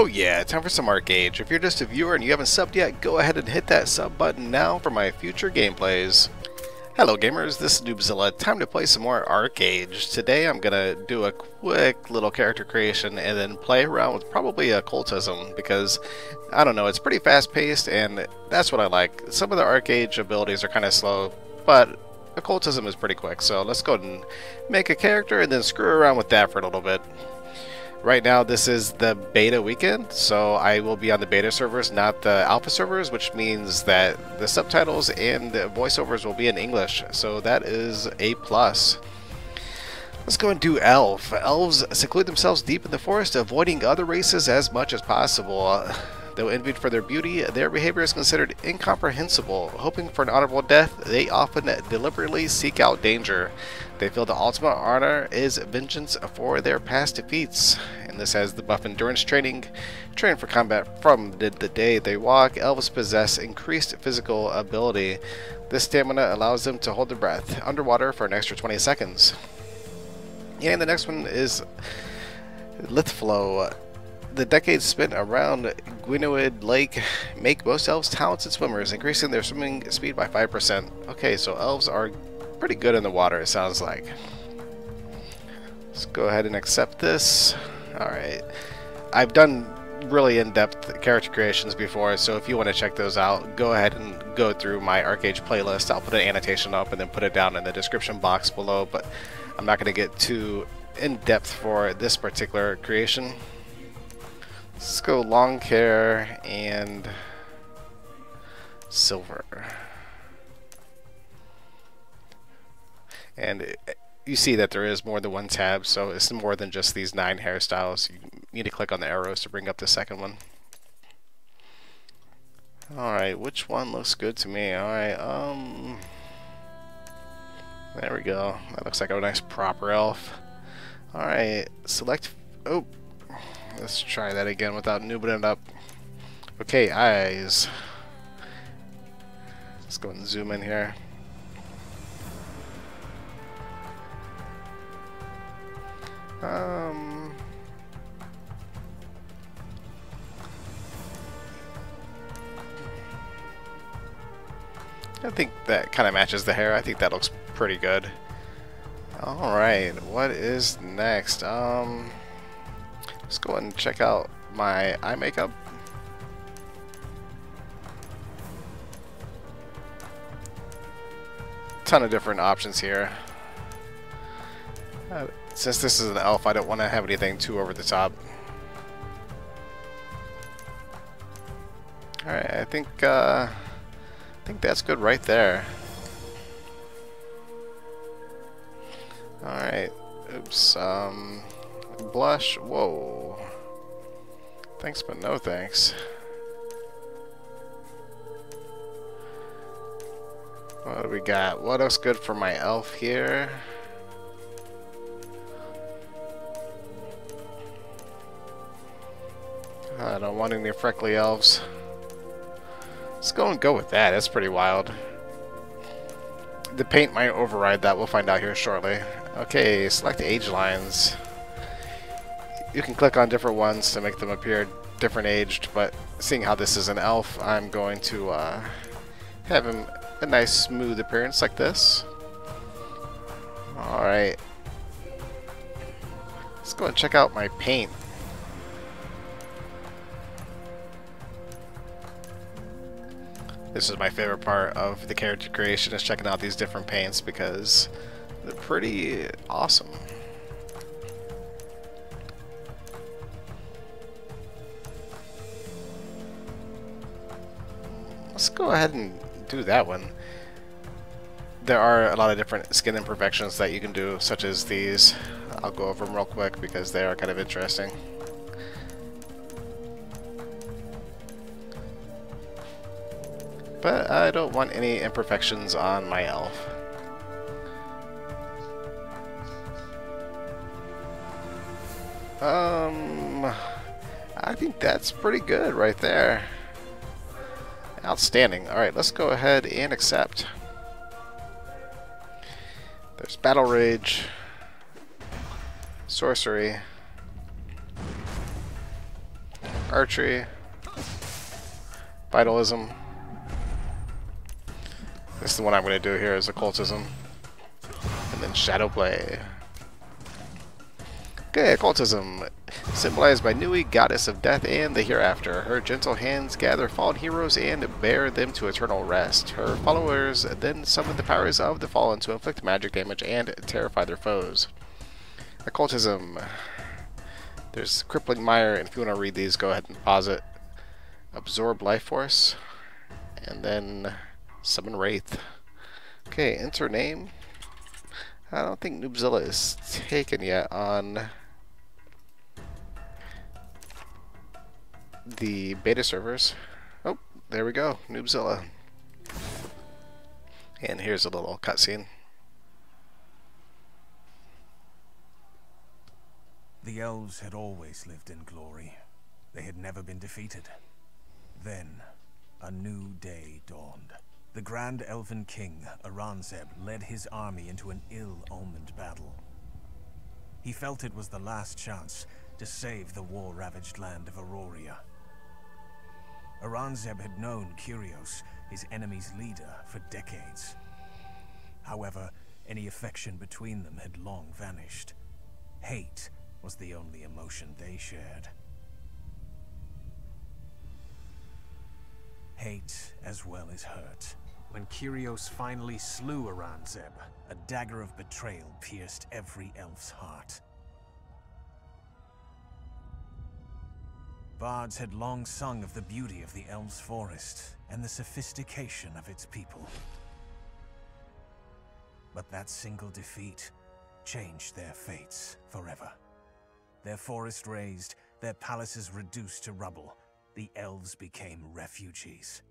Oh yeah, time for some ArcheAge. If you're just a viewer and you haven't subbed yet, go ahead and hit that sub button now for my future gameplays. Hello gamers, this is Noobzilla. Time to play some more ArcheAge. Today I'm gonna do a quick little character creation and then play around with probably occultism because, I don't know, it's pretty fast paced and that's what I like. Some of the ArcheAge abilities are kind of slow, but occultism is pretty quick. So let's go ahead and make a character and then screw around with that for a little bit. Right now this is the beta weekend, so I will be on the beta servers, not the alpha servers, which means that the subtitles and the voiceovers will be in English, so that is a plus. Let's go and do Elf. Elves seclude themselves deep in the forest, avoiding other races as much as possible. Though envied for their beauty, their behavior is considered incomprehensible. Hoping for an honorable death, they often deliberately seek out danger. They feel the ultimate honor is vengeance for their past defeats. And this has the buff endurance training. Train for combat from the day they walk. Elves possess increased physical ability. This stamina allows them to hold their breath underwater for an extra 20 seconds. And the next one is Lithflow. The decades spent around Gwynedd Lake make most elves talented swimmers, increasing their swimming speed by 5%. Okay, so elves are pretty good in the water, it sounds like. Let's go ahead and accept this. Alright. I've done really in-depth character creations before, so if you want to check those out, go ahead and go through my ArcheAge playlist. I'll put an annotation up and then put it down in the description box below, but I'm not going to get too in-depth for this particular creation. Let's go long care and silver. And you see that there is more than one tab, so it's more than just these 9 hairstyles. You need to click on the arrows to bring up the second one. Alright, which one looks good to me? Alright, there we go. That looks like a nice proper elf. Alright, select... Oh! Let's try that again without noobing it up. Okay, eyes. Let's go and zoom in here. I think that kind of matches the hair. I think that looks pretty good. Alright, what is next? Let's go ahead and check out my eye makeup. Ton of different options here. Since this is an elf, I don't want to have anything too over the top. Alright, I think that's good right there. Alright, oops, blush, whoa. Thanks but no thanks. What do we got? What looks good for my elf here? I don't want any freckly elves. Let's go with that. That's pretty wild. The paint might override that. We'll find out here shortly. Okay, select age lines. You can click on different ones to make them appear different aged, but seeing how this is an elf, I'm going to have him a nice smooth appearance like this. Alright. Let's go and check out my paint. This is my favorite part of the character creation, is checking out these different paints because they're pretty awesome. Let's go ahead and do that one. There are a lot of different skin imperfections that you can do, such as these. I'll go over them real quick because they are kind of interesting. But I don't want any imperfections on my elf. I think that's pretty good right there. Outstanding. Alright, let's go ahead and accept. There's Battle Rage, Sorcery, archery, vitalism. This is the one I'm going to do here is occultism. And then shadow play. Okay, occultism. Symbolized by Nui, goddess of death and the hereafter. Her gentle hands gather fallen heroes and bear them to eternal rest. Her followers then summon the powers of the fallen to inflict magic damage and terrify their foes. Occultism. There's Crippling Mire, and if you want to read these, go ahead and pause it. Absorb Life Force. And then Summon Wraith. Okay, enter name. I don't think Noobzilla is taken yet on the beta servers. Oh, there we go, Noobzilla. And here's a little cutscene. The elves had always lived in glory. They had never been defeated. Then, a new day dawned. The Grand Elven King, Aranzeb, led his army into an ill-omened battle. He felt it was the last chance to save the war-ravaged land of Auroria. Aranzeb had known Kyrios, his enemy's leader, for decades. However, any affection between them had long vanished. Hate was the only emotion they shared. Hate as well as hurt. When Kyrios finally slew Aranzeb, a dagger of betrayal pierced every elf's heart. Bards had long sung of the beauty of the elves' forest and the sophistication of its people. But that single defeat changed their fates forever. Their forest razed, their palaces reduced to rubble, the elves became refugees.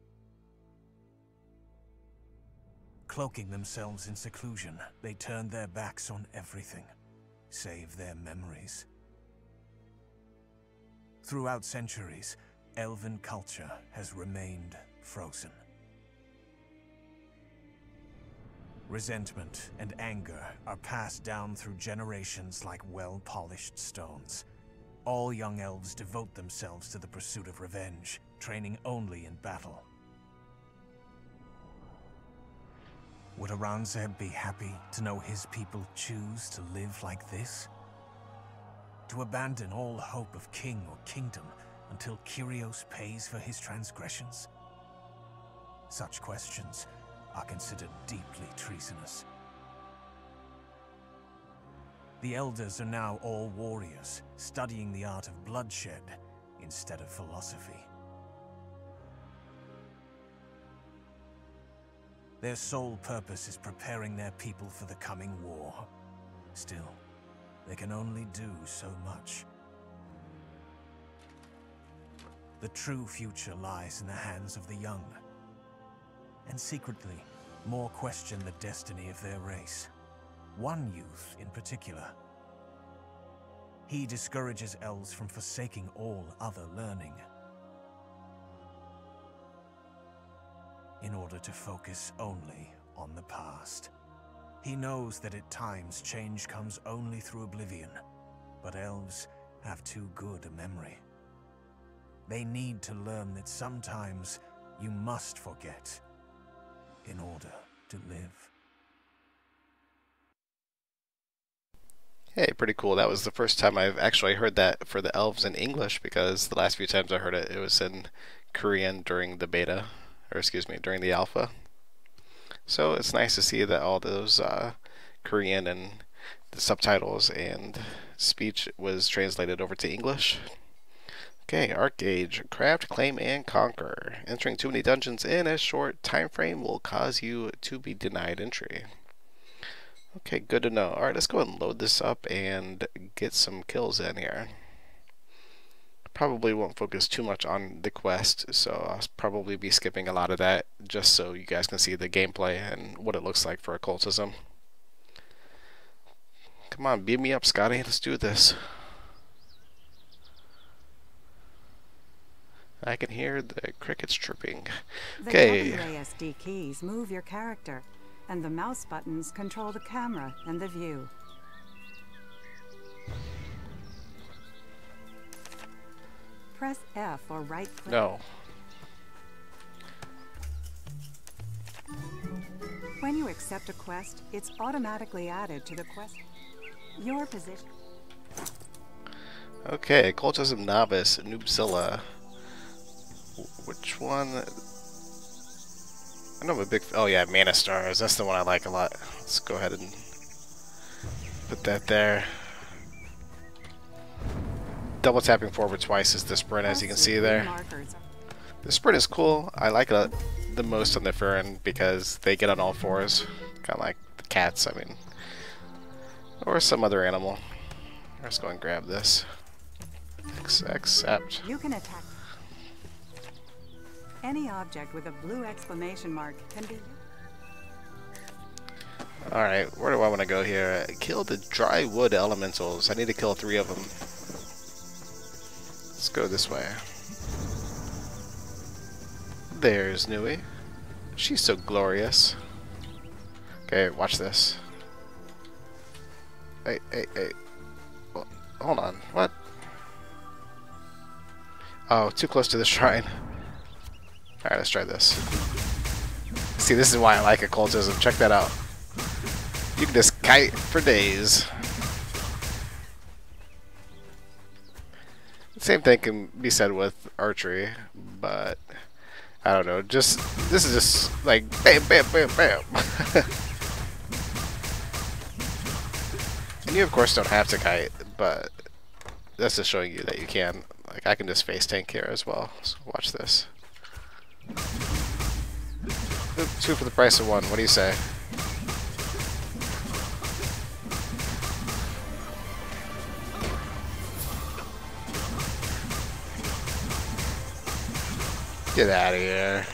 Cloaking themselves in seclusion, they turned their backs on everything, save their memories. Throughout centuries, Elven culture has remained frozen. Resentment and anger are passed down through generations like well-polished stones. All young elves devote themselves to the pursuit of revenge, training only in battle. Would Aranzeb be happy to know his people choose to live like this? To abandon all hope of king or kingdom until Kyrios pays for his transgressions? Such questions are considered deeply treasonous. The elders are now all warriors, studying the art of bloodshed instead of philosophy. Their sole purpose is preparing their people for the coming war. Still, they can only do so much. The true future lies in the hands of the young. And secretly, more question the destiny of their race. One youth in particular. He discourages elves from forsaking all other learning, in order to focus only on the past. He knows that at times change comes only through oblivion, but elves have too good a memory. They need to learn that sometimes you must forget in order to live. Hey, pretty cool. That was the first time I've actually heard that for the elves in English, because the last few times I heard it, it was in Korean during the beta, or excuse me, during the alpha. So it's nice to see that all those Korean and the subtitles and speech was translated over to English. Okay, ArcheAge, craft, claim, and conquer. Entering too many dungeons in a short time frame will cause you to be denied entry. Okay, good to know. Alright, let's go ahead and load this up and get some kills in here. Probably won't focus too much on the quest, so I'll probably be skipping a lot of that just so you guys can see the gameplay and what it looks like for occultism. Come on, beam me up, Scotty. Let's do this. I can hear the crickets chirping. Okay. The WASD keys move your character, and the mouse buttons control the camera and the view. Press F or right click. No. When you accept a quest, it's automatically added to the quest. Your position. Okay, Occultism Novice, Noobzilla. Which one? I know I'm a big... Oh yeah, Mana Stars. That's the one I like a lot. Let's go ahead and put that there. Double tapping forward twice is the sprint, as you can see there. The sprint is cool. I like it the most on the Furin because they get on all fours. Kind of like the cats, I mean. Or some other animal. Let's go and grab this. Accept. You can attack. Any object with a blue exclamation mark can be... Alright, where do I want to go here? Kill the dry wood elementals. I need to kill 3 of them. Let's go this way. There's Nui. She's so glorious. Okay, watch this. Hey. Well, hold on. What? Oh, too close to the shrine. Alright, let's try this. See, this is why I like occultism. Check that out. You can just kite for days. Same thing can be said with archery, but I don't know. Just this is just like bam, bam, bam, bam. And you of course don't have to kite, but that's just showing you that you can. Like I can just face tank here as well. So watch this. Oop, 2 for the price of 1. What do you say? Get out of here.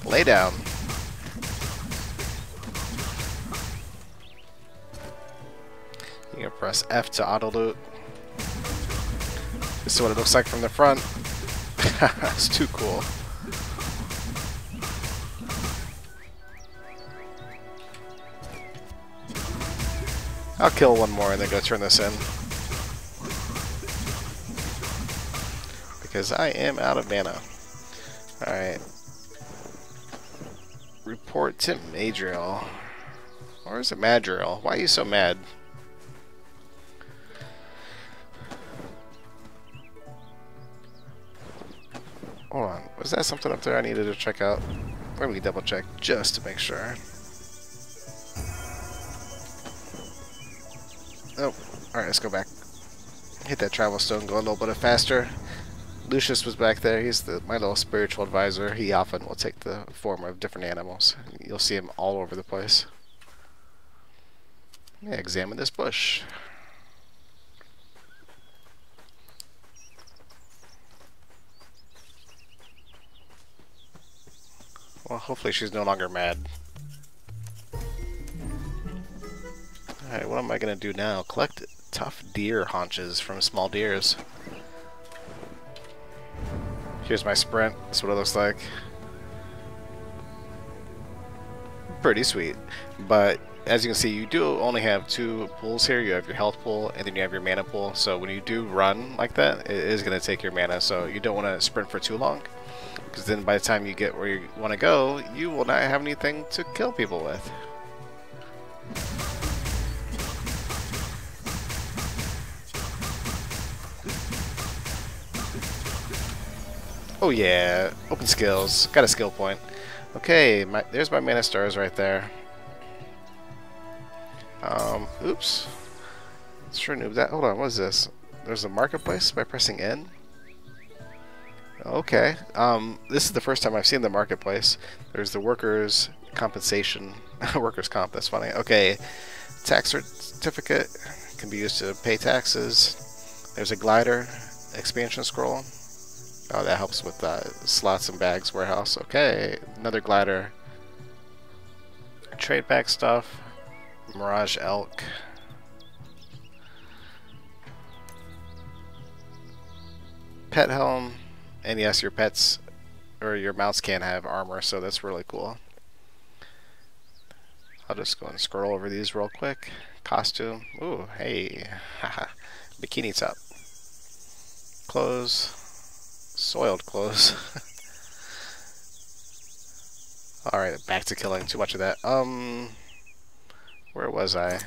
Lay down. You can press F to auto loot. This is what it looks like from the front. It's too cool. I'll kill 1 more and then go turn this in. Because I am out of mana. Alright. Report to Madriel. Or is it Madriel? Why are you so mad? Hold on. Was that something up there I needed to check out? Let me double check just to make sure. Oh, alright, let's go back. Hit that travel stone, go a little bit faster. Lucius was back there. He's my little spiritual advisor. He often will take the form of different animals. You'll see him all over the place. Yeah, examine this bush. Well, hopefully she's no longer mad. Alright, what am I going to do now? Collect tough deer haunches from small deers. Here's my sprint. That's what it looks like. Pretty sweet. But as you can see, you do only have 2 pools here. You have your health pool and then you have your mana pool. So when you do run like that, it is going to take your mana. So you don't want to sprint for too long. Because then by the time you get where you want to go, you will not have anything to kill people with. Oh yeah, open skills. Got a skill point. Okay, there's my mana stars right there. Oops. Sure noob that. Hold on, what is this? There's a marketplace by pressing N. Okay. This is the first time I've seen the marketplace. There's the workers' compensation. Workers' comp, that's funny. Okay. Tax certificate can be used to pay taxes. There's a glider. Expansion scroll. Oh, that helps with slots and bags warehouse. Okay. Another glider. Trade back stuff. Mirage elk. Pet helm. And yes, your pets or your mounts can have armor, so that's really cool. I'll just go and scroll over these real quick. Costume. Ooh, hey. Haha. Bikini top. Clothes. Soiled clothes. Alright, back to killing. Too much of that. Where was I?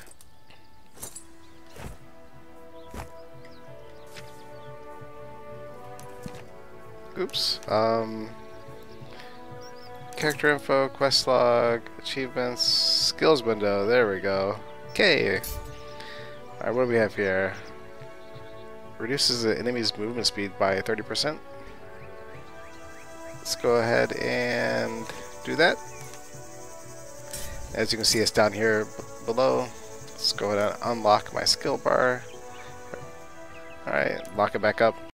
Oops. Character info, quest log, achievements, skills window. There we go. Okay. Alright, what do we have here? Reduces the enemy's movement speed by 30%. Let's go ahead and do that. As you can see, it's down here below. Let's go ahead and unlock my skill bar. Alright, lock it back up.